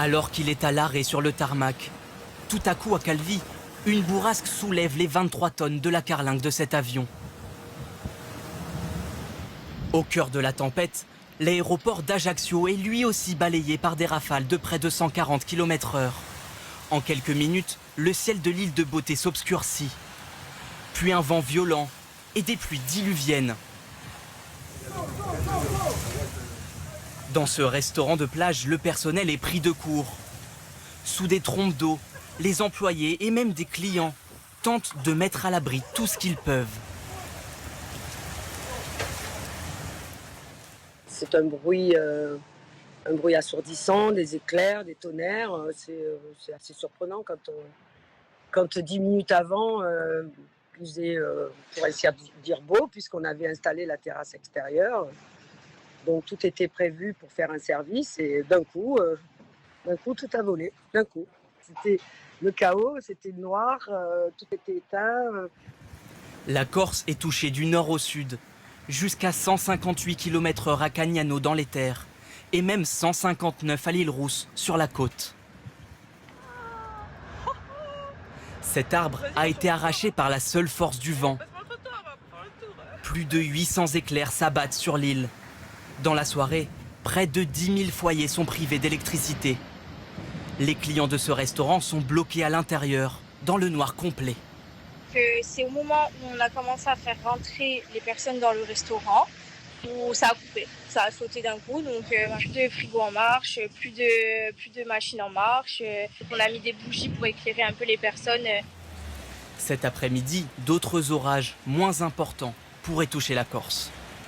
Alors qu'il est à l'arrêt sur le tarmac, tout à coup à Calvi, une bourrasque soulève les 23 tonnes de la carlingue de cet avion. Au cœur de la tempête, l'aéroport d'Ajaccio est lui aussi balayé par des rafales de près de 140 km/h. En quelques minutes, le ciel de l'île de Beauté s'obscurcit. Puis un vent violent et des pluies diluviennes. Dans ce restaurant de plage, le personnel est pris de court. Sous des trompes d'eau, les employés et même des clients tentent de mettre à l'abri tout ce qu'ils peuvent. C'est un bruit assourdissant, des éclairs, des tonnerres. C'est assez surprenant quand 10 minutes avant, il faisait, pour essayer de dire beau, puisqu'on avait installé la terrasse extérieure. Donc tout était prévu pour faire un service et d'un coup tout a volé. D'un coup, c'était le chaos, c'était le noir, tout était éteint. La Corse est touchée du nord au sud, jusqu'à 158 km/h à Cagnano dans les terres, et même 159 à l'île Rousse sur la côte. Cet arbre a été arraché par la seule force du vent. Plus de 800 éclairs s'abattent sur l'île. Dans la soirée, près de 10 000 foyers sont privés d'électricité. Les clients de ce restaurant sont bloqués à l'intérieur, dans le noir complet. C'est au moment où on a commencé à faire rentrer les personnes dans le restaurant où ça a coupé. Ça a sauté d'un coup, donc plus de frigo en marche, plus de machines en marche. On a mis des bougies pour éclairer un peu les personnes. Cet après-midi, d'autres orages moins importants pourraient toucher la Corse.